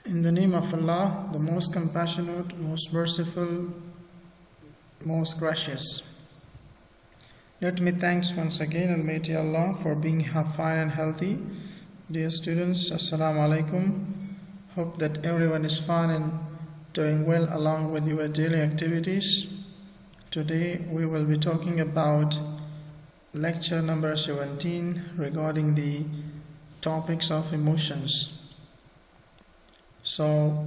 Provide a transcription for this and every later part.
In the name of Allah, the most compassionate, most merciful, most gracious. Let me thanks once again Almighty Allah for being fine and healthy. Dear students, Assalamu alaikum. Hope that everyone is fine and doing well along with your daily activities. Today we will be talking about lecture number 17 regarding the topics of emotions. So,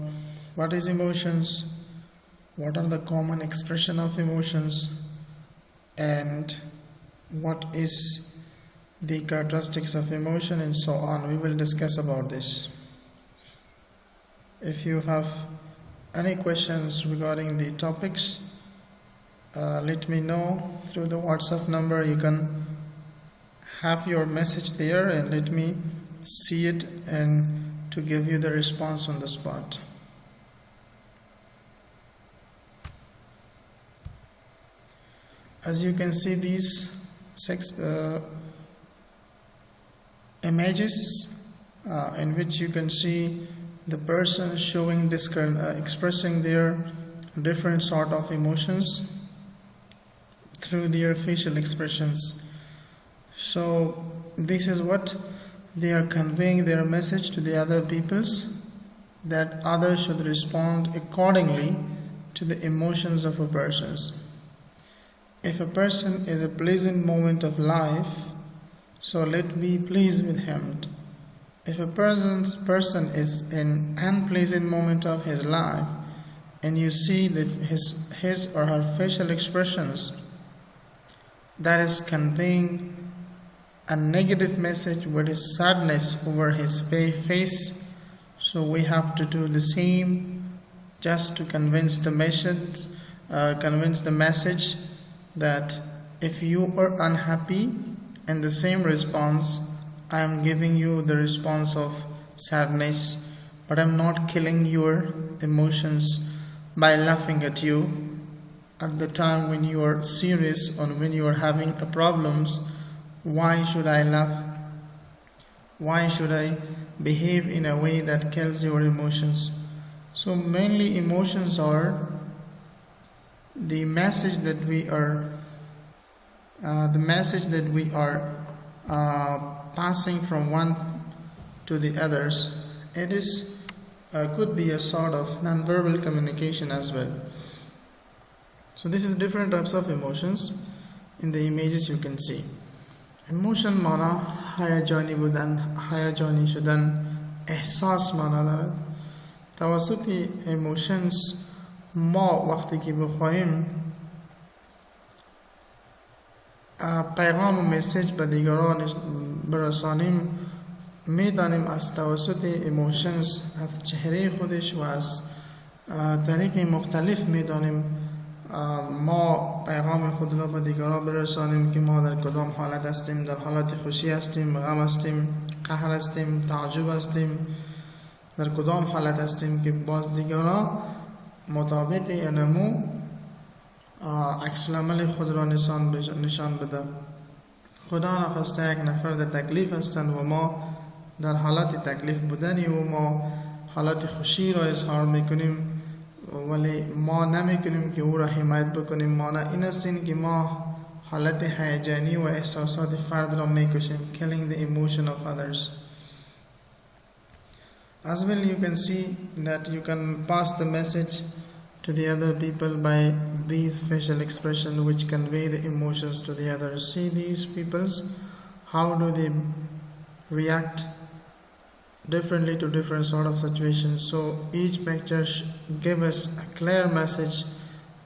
what is emotions? What are the common expression of emotions? And what is the characteristics of emotion, and so on? We will discuss about this. If you have any questions regarding the topics, let me know through the WhatsApp number. You can have your message there and let me see it and to give you the response on the spot. As you can see, these six images in which you can see the person showing expressing their different sort of emotions through their facial expressions. So this is what they are conveying their message to the other peoples, that others should respond accordingly to the emotions of a person. If a person is a pleasant moment of life, so let be pleased with him. If a person is an unpleasant moment of his life, and you see his or her facial expressions, that is conveying a negative message with his sadness over his face, so we have to do the same just to convince the message that if you are unhappy, in the same response I am giving you the response of sadness, but I am not killing your emotions by laughing at you at the time when you are serious or when you are having problems. Why should I laugh? Why should I behave in a way that kills your emotions? So mainly emotions are the message that we are passing from one to the others. It is could be a sort of non-verbal communication as well. So this is different types of emotions in the images you can see. Emotion माना हायाजानी बुदन हायाजानी शुदन एहसास माना दارد. توسط emotions ما وقتی که بخواهیم پیغام و مسیج به دیگران برسانیم، میدانیم از توسط emotions از چهره خودش و از طریق مختلف میدانیم ما پیغام خود را به دیگران برسانیم که ما در کدام حالت هستیم، در حالت خوشی هستیم، غم هستیم، قهر هستیم، تعجب هستیم، در کدام حالت هستیم که باز دیگران مطابق اینمو عکس العمل خود را نشان بده. خدا نخواسته یک نفر در تکلیف هستند و ما در حالت تکلیف بودنی و ما حالت خوشی را اظهار میکنیم ولی ما نمیکنیم که او را حمایت بکنیم. معنی این است که ما حالت هیجانی و احساسات فرد را میکشیم, killing the emotion of others. As well, you can see that you can pass the message to the other people by these facial expressions which convey the emotions to the others. See these peoples, how do they react differently to different sort of situations. So each picture gives us a clear message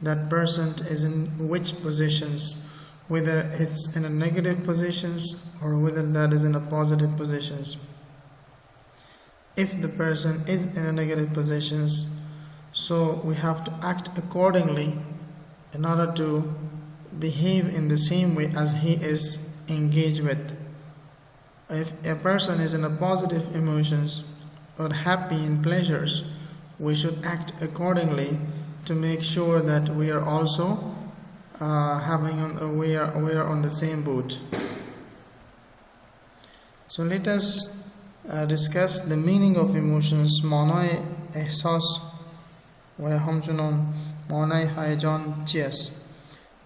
that person is in which positions, whether it's in a negative positions or whether that is in a positive positions. If the person is in a negative positions, so we have to act accordingly in order to behave in the same way as he is engaged with. If a person is in a positive emotions or happy in pleasures, we should act accordingly to make sure that we are also we are on the same boat. So let us discuss the meaning of emotions. معنای احساس و همچنان معنای هیجان چی است.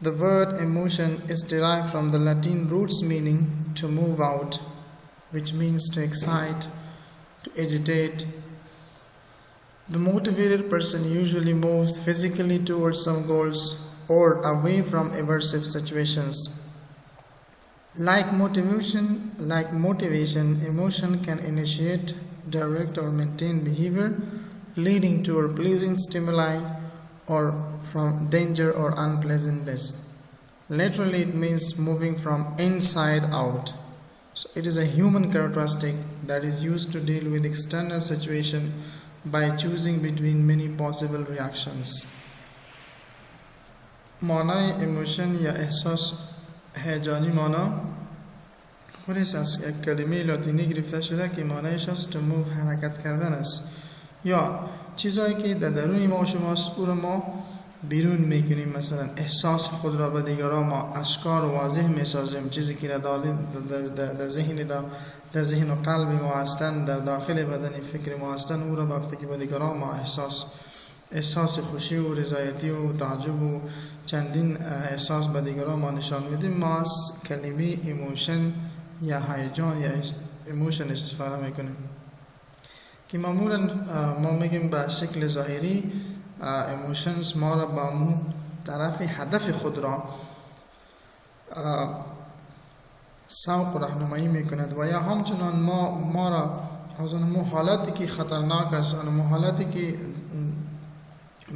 The word emotion is derived from the Latin roots meaning to move out, which means to excite, to agitate. The motivated person usually moves physically towards some goals or away from aversive situations. Like motivation, emotion can initiate, direct, or maintain behavior leading toward pleasing stimuli or from danger or unpleasantness. Literally, it means moving from inside out. So it is a human characteristic that is used to deal with external situation by choosing between many possible reactions. معنای emotion یا احساس هیجانی خود از یک کلمه لاتینی گرفته شده که معنایش است to move حرکت کردن است یا چیزایی که در درون ما و شماست او را ما بیرون میکنیم. مثلا احساس خود را به دیگران ما اشکار و واضح میسازیم، چیزی که در ذهن و قلب ما هستند، در داخل بدن فکر ما هستند، او را وقتی که به دیگران ما احساس خوشی و رضایتی و تعجب و چندین احساس به دیگران ما نشان میدیم، ما از کلمه ایموشن یا هیجان یا ایموشن استفاده میکنیم که معمولا ما میگیم به شکل ظاهری ایموشنز ما را با طرف هدف خود را سوق و راهنمایی میکند و یا همچنان ما را از اون حالتی که خطرناک است، اون حالتی که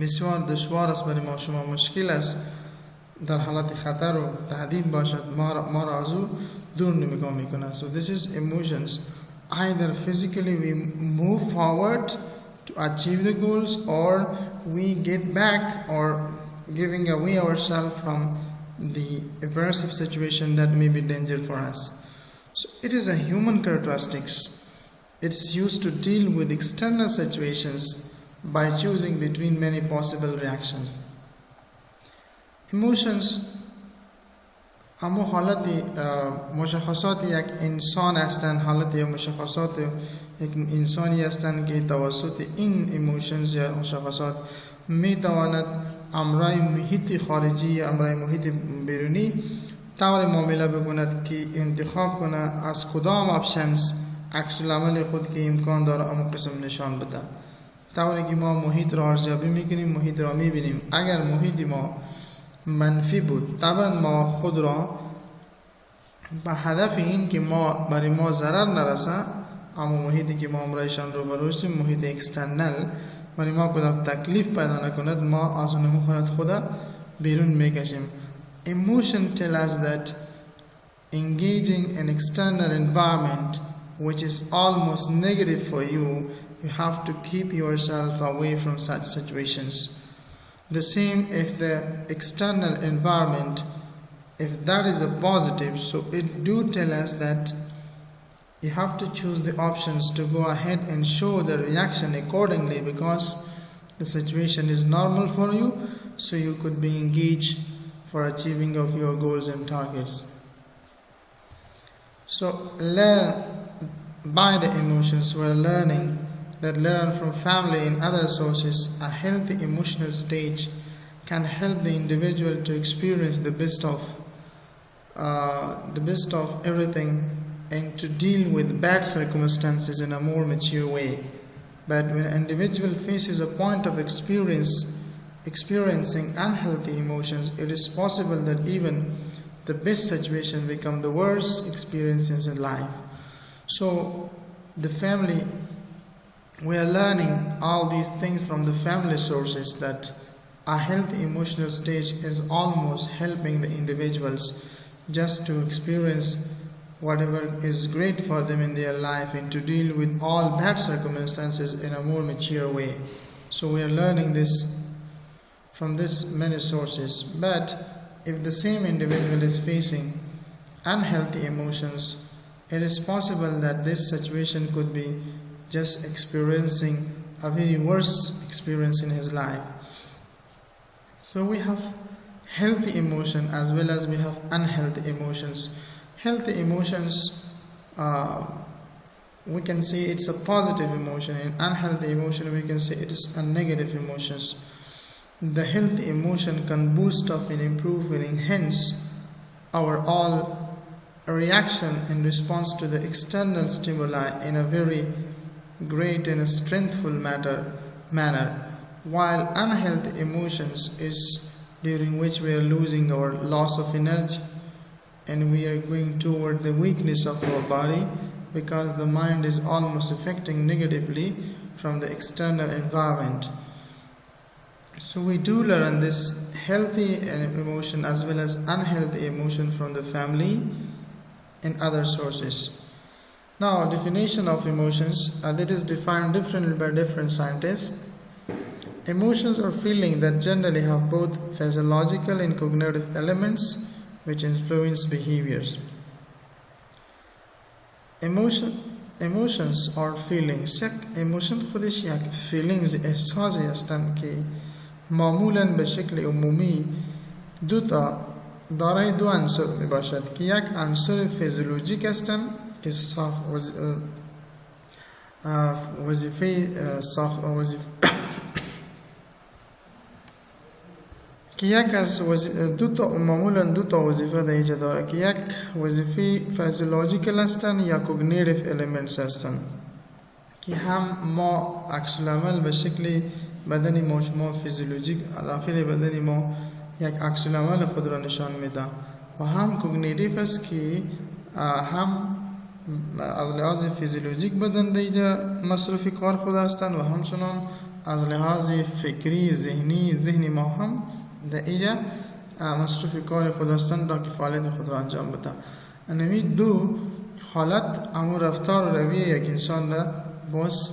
بسیار دشوار است برای ما شما مشکل است در حالت خطر و تهدید باشد، ما را از او دور نگاه میکند. So this is emotions. Either physically we move forward to achieve the goals or we get back or giving away ourselves from the aversive situation that may be danger for us. So it is a human characteristics. It's used to deal with external situations by choosing between many possible reactions. Emotions اما حالت مشخصات یک انسان هستند، حالت یا مشخصات یک انسانی هستند که توسط این ایموشنز یا مشخصات می تواند امرای محیط خارجی یا امرای محیط بیرونی طور معامله بکند که انتخاب کنه از کدام اپشنز عکس العمل خود که امکان داره اما قسم نشان بده. طوری که ما محیط را ارزیابی میکنیم، محیط را میبینیم. اگر محیط ما منفی بود طبعا ما خود را به هدف این که برای ما ضرر نرسه، اما محیطی که ما امرایشان رو بروشیم محیط اکسترنل برای ما کدام تکلیف پیدا نکند، ما از اون مخونت خدا بیرون میکشیم. Emotion tell us that engaging an external environment which is almost negative for you, you have to keep yourself away from such situations. The same if the external environment, if that is a positive, so it do tell us that you have to choose the options to go ahead and show the reaction accordingly because the situation is normal for you, so you could be engaged for achieving of your goals and targets. So learn by the emotions. We're learning that learn from family and other sources. A healthy emotional stage can help the individual to experience the best of everything and to deal with bad circumstances in a more mature way. But when an individual faces a point of experiencing unhealthy emotions, it is possible that even the best situation become the worst experiences in life. So the family, we are learning all these things from the family sources, that a healthy emotional stage is almost helping the individuals just to experience whatever is great for them in their life and to deal with all bad circumstances in a more mature way. So we are learning this from this many sources. But if the same individual is facing unhealthy emotions, it is possible that this situation could be just experiencing a very worse experience in his life. So we have healthy emotion as well as we have unhealthy emotions. Healthy emotions we can say it's a positive emotion. In unhealthy emotion, we can say it is a negative emotions. The healthy emotion can boost up and improve and enhance our all reaction in response to the external stimuli in a very great and strengthful manner, while unhealthy emotions is during which we are losing our loss of energy and we are going toward the weakness of our body, because the mind is almost affecting negatively from the external environment. So we do learn this healthy emotion as well as unhealthy emotion from the family and other sources. Now, definition of emotions, that is defined differently by different scientists. Emotions are feelings that generally have both physiological and cognitive elements which influence behaviors. Emotions or feelings. emotion خودش یک feelings احساسی هستند که معمولاً به شکل عمومی دارای دو عنصر می باشد که یک عنصر فیزیولوژیک هستند که که یک از معمولا دو تا وظیفه در اینجا داره که یک وظیفه فیزیولوژیکال هستند یا کوگنیتیو الیمنتس هستند که هم ما عکس العمل به شکل بدن ما شما فیزیولوژیک داخل بدن ما یک عکس العمل خود را نشان میده و هم کوگنیتیو است که هم از لحاظ فیزیولوژیک بدن در اینجا مصرف کار خود هستند و همچنان از لحاظ فکری ذهنی ما هم در اینجا مصرف کار خود هستند تا که فعالیت خود را انجام بده. انمی دو حالت امو رفتار و رویه یک انسان را باز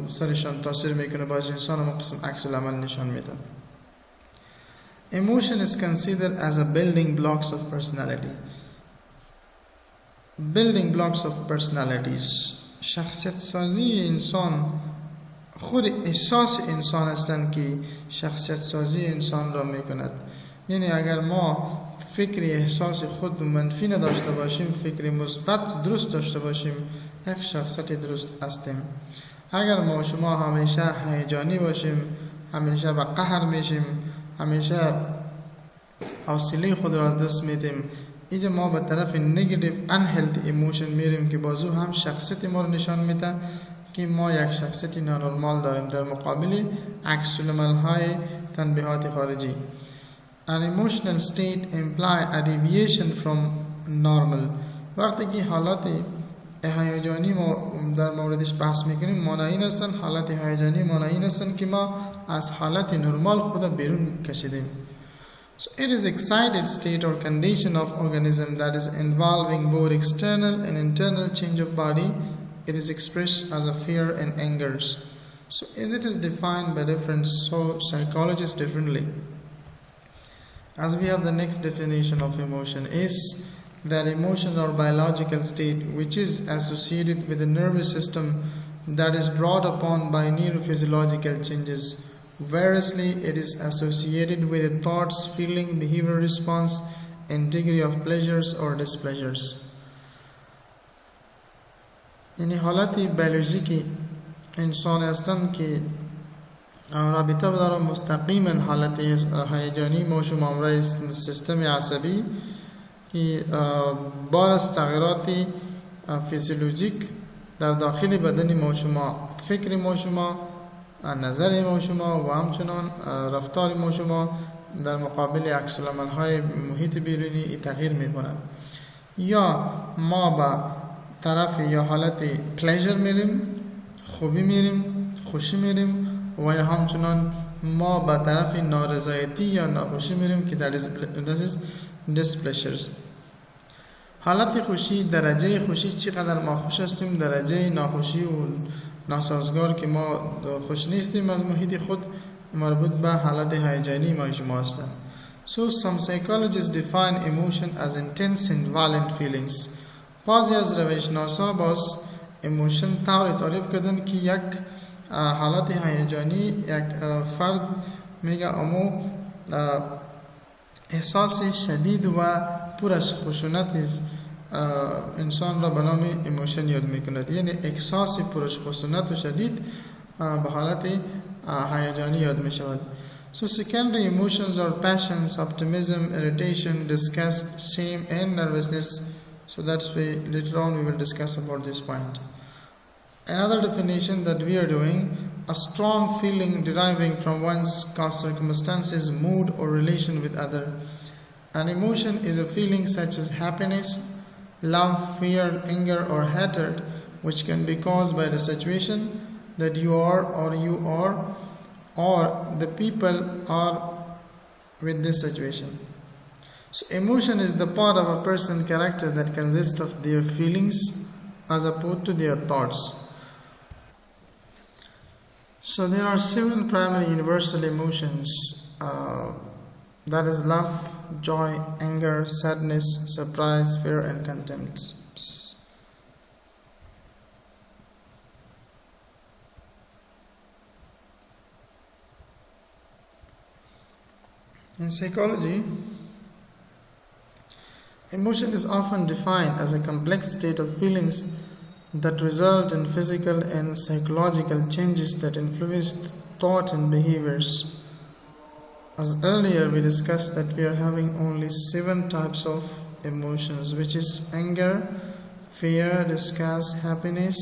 سرشان تاثیر میکنه، باز انسان هم قسم عکس العمل نشان میده. Emotion is considered as a building blocks of personality. Building blocks of personalities. شخصیت سازی انسان خود احساس انسان هستند که شخصیت سازی انسان را میکند. یعنی اگر ما فکر احساس خود منفی نداشته باشیم، فکر مثبت درست داشته باشیم، یک شخصیت درست هستیم. اگر ما شما همیشه هیجانی باشیم، همیشه با قهر میشیم، همیشه حوصله خود را از دست میدیم، اینجا ما به طرف نگاتیو unhealthy emotion میریم که بازو هم شخصیت ما رو نشان میده که ما یک شخصیت نانورمال داریم در مقابل عکس العمل‌های تنبیهات خارجی. An emotional state imply a deviation from normal. وقتی که حالات هیجانی ما در موردش بحث میکنیم، معنی هستن حالات هیجانی معنی هستن که ما از حالت نرمال خود بیرون کشیدیم. So it is excited state or condition of organism that is involving both external and internal change of body. It is expressed as a fear and angers. So as it is defined by different psychologists differently. As we have the next definition of emotion is that emotion or biological state which is associated with the nervous system that is brought upon by neurophysiological changes. Variously, it is associated with the thoughts, feeling, behavior response, and degree of pleasures or displeasures. یعنی حالتی بیولوژیکی انسان هستند که رابطه داره مستقیما حالت هیجانی ما شما امرای سیستم عصبی که بار از تغییرات فیزیولوژیک در داخل بدن ما شما، فکر ما شما، نظر ما شما و همچنان رفتار ما شما در مقابل عکس العمل‌های محیط بیرونی تغییر می‌کنه. یا ما با طرف یا حالت پلیژر میریم، خوبی میریم، خوشی میریم، و یا همچنان ما با طرف نارضایتی یا ناخوشی میریم که در displeasures. حالت خوشی، درجه خوشی چقدر ما خوش هستیم، درجه ناخوشی و ناسازگار که ما خوش نیستیم از محیط خود مربوط به حالت هیجانی ما شما هستند. So some psychologists define emotion as intense and violent feelings. بعضی از روش‌شناسا باز emotion طوری تعریف کردن که یک حالت هیجانی یک فرد میگه امو احساس شدید و پر از خشونت انسان را به نام ایموشن یاد میکند، یعنی احساس پرش خشونت و شدید به حالت هیجانی یاد می شود. So secondary emotions are passions, optimism, irritation, disgust, shame and nervousness. So that's why later on we will discuss about this point. Another definition that we are doing, a strong feeling deriving from one's circumstances, mood or relation with other. An emotion is a feeling such as happiness, love, fear, anger or hatred, which can be caused by the situation that you are or the people are with this situation. So emotion is the part of a person's character that consists of their feelings as opposed to their thoughts. So there are 7 primary universal emotions, that is love, joy, anger, sadness, surprise, fear and contempt. In psychology, emotion is often defined as a complex state of feelings that result in physical and psychological changes that influence thought and behaviors. As earlier we discussed that we are having only 7 types of emotions, which is anger, fear, disgust, happiness,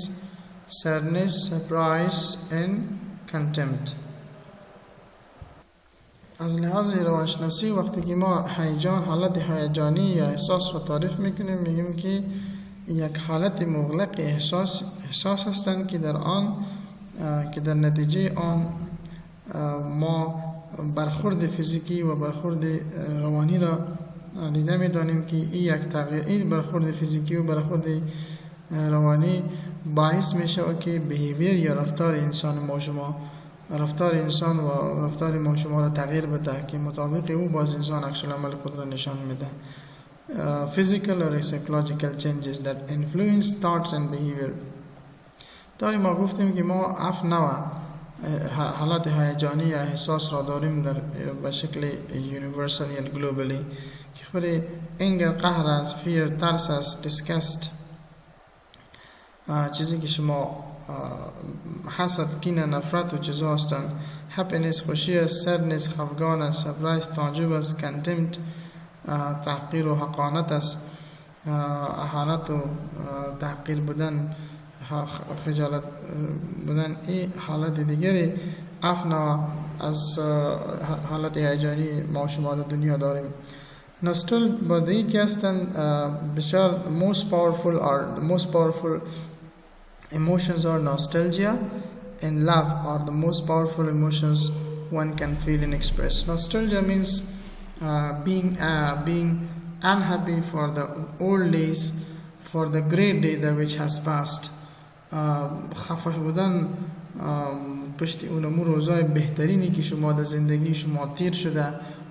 sadness, surprise and contempt. از لحاظ روانشناسی وقتی که ما هیجان، حالت هیجانی یا احساس رو تعریف میکنیم میگیم که یک حالت مغلق احساس هستند که در نتیجه آن ما برخورد فیزیکی و برخورد روانی را دیده میدانیم که این برخورد فیزیکی و برخورد روانی باعث میشه که بیهیویر یا رفتار انسان و رفتار ما شما را تغییر بده که مطابق او باز انسان عکس العمل خود را نشان میده. Physical or psychological changes that influence thoughts and behavior. داری ما گفتیم که ما 7 نوع حالات هیجانی یا احساس را داریم به شکل یونیورسال یا گلوبالی که خود انگر، قهر است، فیر، ترس است، disgust، چیزی که شما حسد، کینه، نفرت و چیزها هستند، happiness خوشی است، sadness خفگان است، surprise تعجب است، contempt تحقیر و حقارت است، اهانت و تحقیر بودن، خجالت بودن. این حالت دیگری افنا از حالت هیجانی ما شما در دنیا داریم. بادهی که هستند بسیار the most powerful emotions are nostalgia and love are the most powerful emotions one can feel and express. Nostalgia means being unhappy for the old days, for the great day that which has passed. خفه بودن پشت اون روزای بهترینی که شما در زندگی شما تیر شده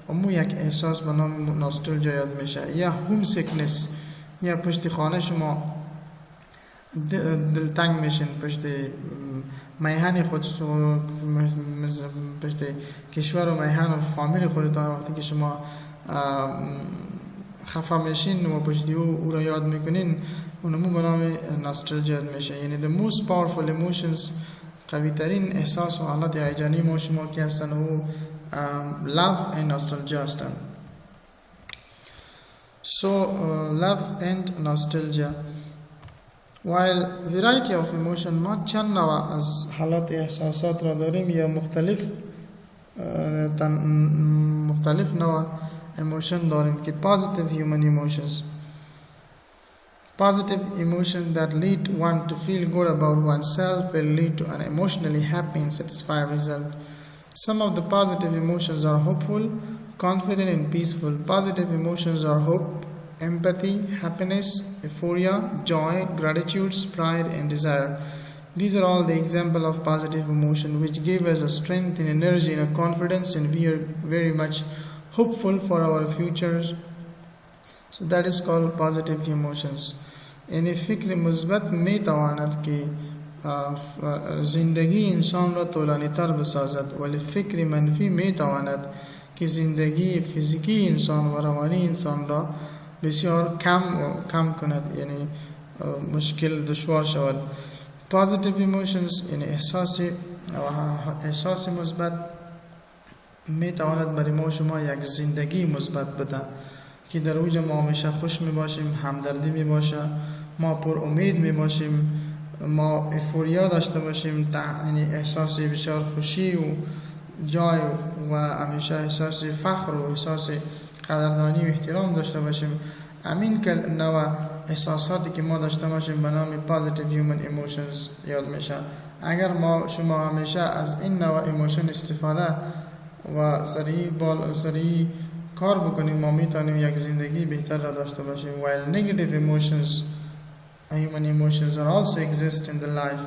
و یک احساس به نام نوستالژیا یاد میشه. یا هوم سیکنس، یا پشت خانه شما دلتنگ میشین، پشت میهن خود، پشت کشور و میهن و فامیل خودتان وقتی که شما خفه میشین و پشت او را یاد میکنین اونمو به نام نوستالژیا میشه. یعنی the most powerful emotions، قوی ترین احساس و حالت هیجانی ما شما که هستن و love and nostalgia هستن. So love and nostalgia. While variety of emotion، ما چند نوع از حالات احساسات را داریم یا مختلف نوع emotion داریم که positive human emotions. Positive emotions that lead one to feel good about oneself will lead to an emotionally happy and satisfied result. Some of the positive emotions are hopeful, confident and peaceful. Positive emotions are hope, empathy, happiness, euphoria, joy, gratitude, pride and desire. These are all the example of positive emotion which give us a strength and energy and a confidence, and we are very much hopeful for our futures. So that is called positive emotions. یعنی فکر مثبت می تواند که زندگی انسان را طولانی تر بسازد، ولی فکر منفی می تواند که زندگی فیزیکی انسان و روانی انسان را بسیار کم کند، یعنی مشکل دشوار شود. positive emotions یعنی احساس مثبت می تواند برای ما شما یک زندگی مثبت بده که در اوج ما همیشه خوش می باشیم، همدردی می باشه، ما پر امید می باشیم، ما افوریا داشته باشیم، یعنی احساس بسیار خوشی و جای و همیشه احساس فخر و احساس قدردانی و احترام داشته باشیم. همین که نوع احساساتی که ما داشته باشیم به نام positive human emotions یاد میشه. اگر شما همیشه از این نوع ایموشن استفاده و سریع کار بکنیم، ما میتونیم یک زندگی بهتر را داشته باشیم. while negative emotions, human emotions are also exist in the life,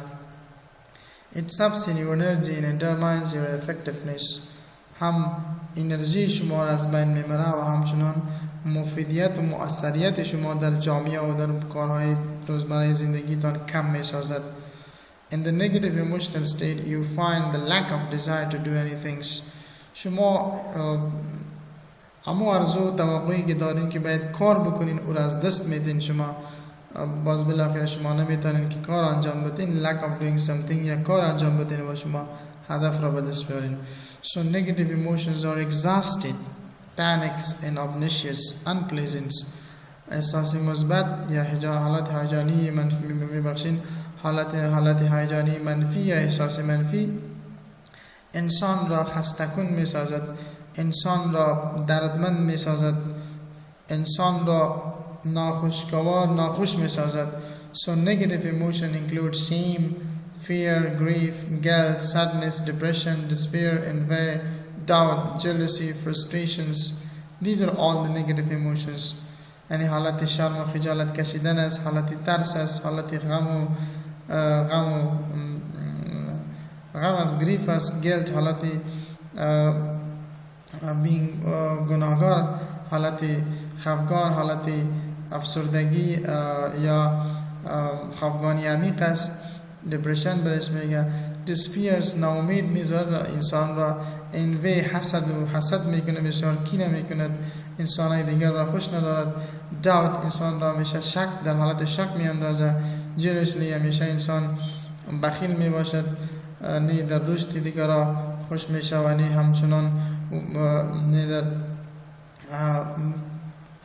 it saps in your energy and undermines your effectiveness. هم انرژی شما را از بین میبره و همچنان مفیدیت و مؤثریت شما در جامعه و در کارهای روزمره زندگیتان کم میسازد. In the negative emotional state, you find the lack of desire to do anything. شما همو آرزو توقعی که دارین که باید کار بکنین او را از دست میدین. شما باز بالاخره شما نمیتونین که کار انجام بدین. lack of doing something یا کار انجام بدین و شما هدف را به دست بیارین. So negative emotions are exhausted, panics and obnoxious, unpleasant. احساس مثبت یا حالت هیجانی منفی میبخشین. حالت هیجانی منفی یا احساس منفی انسان را خسته‌کن میسازد، انسان را دردمند میسازد، انسان را ناخوش میسازد. So negative emotion include shame, fear, grief, guilt, sadness, depression, despair, envy, doubt, jealousy, frustrations. These are all the negative emotions. یعنی حالت شرم و خجالت کشیدن است، حالت ترس است، حالت غم از grief است، guilt حالت گناهکار، حالت خفگان، حالت افسردگی یا خفگانی عمیق است، depression برش میگه. despair ناامید میسازه انسان را. envy حسد میکنه، بسیار کینه میکند، انسانای دیگر را خوش ندارد. doubt انسان را همیشه در حالت شک میاندازه. jealousy همیشه انسان بخیل میباشد، نه در رشد دیگر را خوش میشه و نه همچنان نه در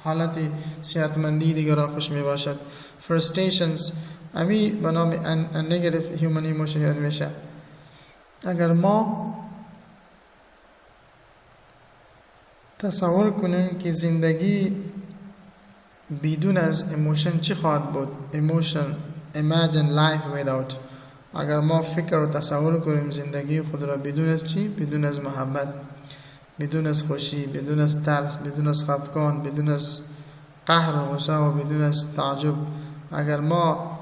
حالت صحتمندی دیگر را خوش میباشد. frustrations امی به نام negative human emotion یاد میشه. اگر ما تصور کنیم که زندگی بدون از ایموشن چی خواهد بود؟ imagine life without. اگر ما فکر و تصور کنیم زندگی خود را بدون از چی؟ بدون از محبت، بدون از خوشی، بدون از ترس، بدون از خفگان، بدون از قهر و غصه و بدون از تعجب. اگر ما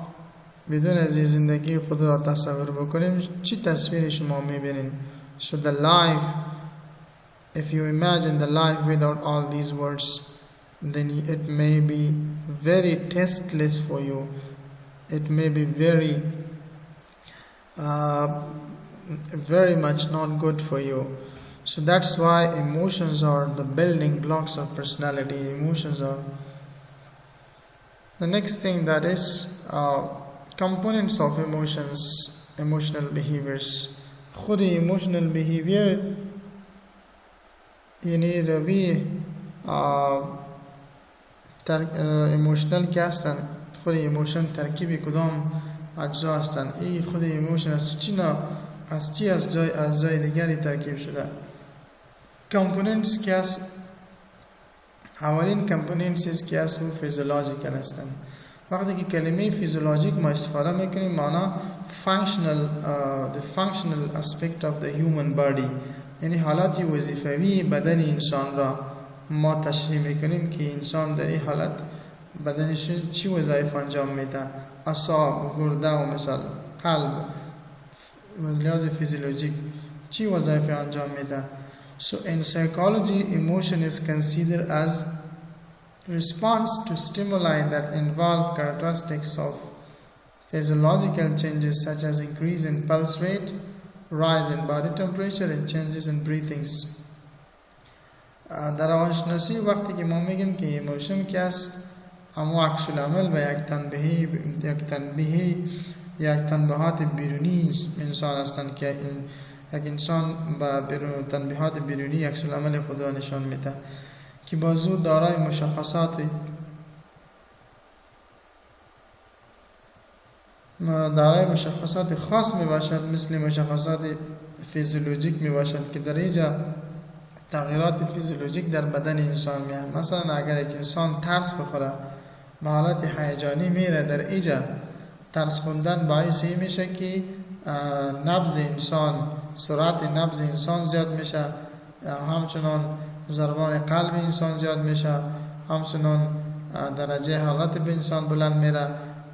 بدون از این زندگی خود را تصور بکنیم چی تصویر شما میبینین؟ So the life, if you imagine the life without all these words, then it may be very tasteless for you. It may be very much not good for you. So that's why emotions are the building blocks of personality. Emotions are the next thing, that is components of emotions, emotional behaviors. خود emotional behavior یعنی روی emotional که هستن، خود emotion ترکیب کدام اجزا هستن؟ این خود emotion از جای دیگری ترکیب شده. components که هست، اولین components که هست و physiological هستن. وقتی که کلمه فیزیولوژیک ما استفاده میکنیم معنا the functional aspect of the human body، یعنی حالات وظیفوی بدن انسان را ما تشریح میکنیم که انسان در این حالت بدنش چی وظایف انجام میده. اعصاب، گرده و مثلا قلب از لحاظ فیزیولوژیک چی وظایف انجام میده. So in psychology, emotion is considered as response to stimuli that involve characteristics of physiological changes such as increase in pulse rate, rise in body temperature and changes in breathings. در روانشناسی وقتی که ما میگیم که ایموشن که است، اما عکس العمل به یک تنبیهات بیرونی انسان هستند که یک انسان با تنبیهات بیرونی عکس العمل خود را نشان میده که بازو دارای مشخصات خاص می باشد، مثل مشخصات فیزیولوژیک می باشد که در اینجا تغییرات فیزیولوژیک در بدن انسان میاد. مثلا اگر یک انسان ترس بخوره به حالت هیجانی میره، در اینجا ترس خوندن باعث این میشه که نبض انسان، سرعت نبض انسان زیاد میشه، همچنان ضربان قلب انسان زیاد میشه، همچنان درجه حرارت به انسان بلند میره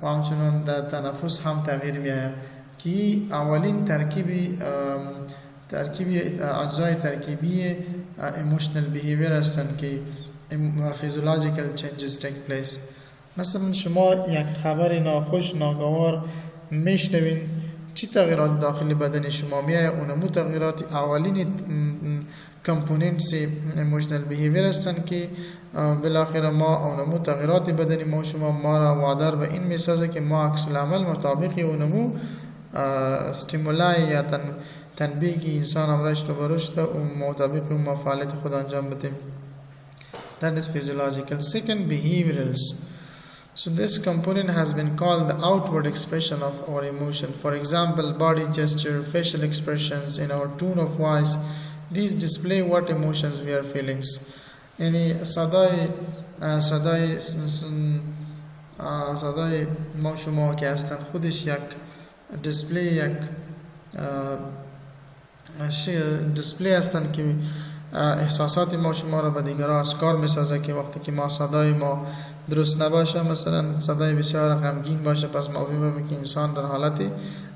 و همچنان در تنفس هم تغییر میاد که اولین ترکیبی اجزای ترکیبی emotional behavior هستند که physiological changes take place. مثلا شما یک خبر ناخوش ناگوار میشنوین، چی تغییرات داخل بدن شما میاد؟ اونمو تغییرات اولین کامپوننتس emotional behavior هستند که بالاخره ما اونمو تغییرات بدن ما را وادار به این میسازه که ما عکس العمل مطابق اونمو استیمولای یا تنبیه که انسان امرش رو برشته و مطابق ما فعالیت خود انجام بدیم. That is physiological. Second, behaviorals. So this component has been called the outward expression of our emotion. For example, body gesture, facial expressions, in our tone of voice. These display what emotions we are feeling. یعنی صدای ما شما که هستن خودش یک دیسپلی هستن که احساسات ما شما را به دیگران آشکار میسازه که وقتی که ما صدای ما درست نباشه، مثلا صدای بسیار غمگین باشه، پس ما ببینیم که انسان در حالت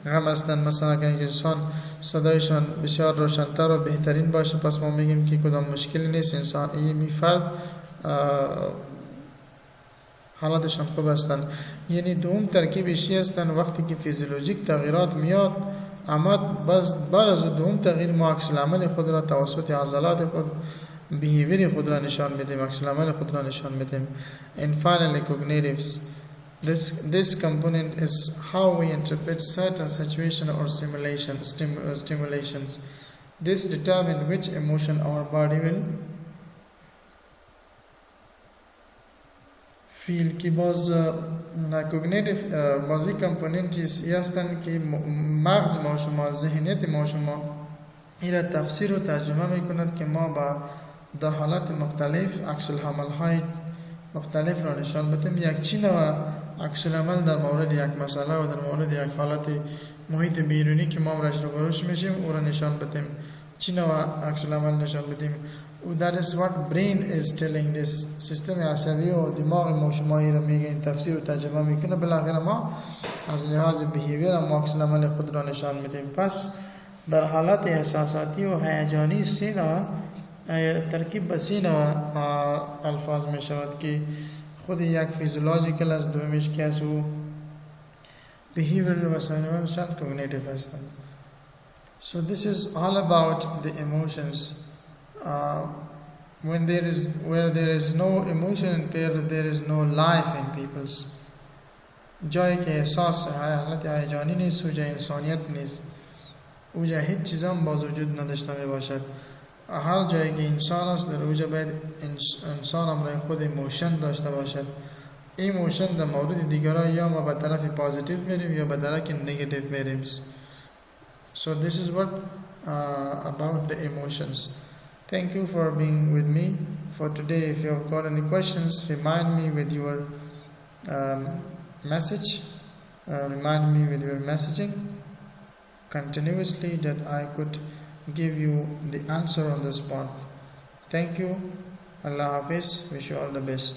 غم هستن. مثلا اگر انسان صدایشان بسیار روشن‌تر و بهترین باشه، پس ما میگیم که کدام مشکلی نیست، انسان این فرد حالاتشان خوب هستن. یعنی دوم ترکیبشی هستن وقتی که فیزیولوژیک تغییرات میاد، اما بعد از دوم تغییر ما عکس العمل خود را توسط عضلات خود بیهیویر خود را نشان میدیم، عکس العمل خود را نشان میدیم. And finally, cognitives. This component is how we interpret certain situation or stimulations. This determine which emotion our body will feel. که باز کوگنیتیو بازی کامپوننتیز هستند که مغز ما شما، ذهنیت ما شما این را تفسیر و ترجمه میکند که ما با در حالات مختلف عکس العمل های مختلف را نشان بدیم. یک چی نوع عکس العمل در مورد یک مسئله و در مورد یک حالت محیط بیرونی که ما برش رو بروش میشیم او را نشان بدیم، چی نوع عکس العمل نشان بدیم. That is what brain is telling this. سیستم عصبی و دماغ ما شما این را میگه، این تفسیر و ترجمه میکنه. بالاخره ما از لحاظ بیهیویر ما عکس العمل خود را نشان میدیم. پس در حالت احساساتی و هیجانی سینا ترکیب به سینا الفاظ می شود که خود یک فیزیولوژیکل از دومیش که از او بیهیویر و سینما مثلا کوگنیتیو هستند. So this is all about the emotions. Where there is no emotion in people, there is no life in people's. جایی که احساس حالت هیجانی نیست، اوجا انسانیت نیست، اوجا هیچ چیز هم باز وجود نداشته می باشد. هر جایی که انسان است در اوجا باید انسان امرای خود ایموشن داشته باشد. این ایموشن در مورد دیگران یا ما به طرف پازیتیو میریم یا به طرف نگاتیو میریم. So this is what about the emotions. Thank you for being with me for today. If you have got any questions, remind me with your message. Remind me with your messaging continuously that I could give you the answer on the spot. Thank you. Allah Hafiz. Wish you all the best.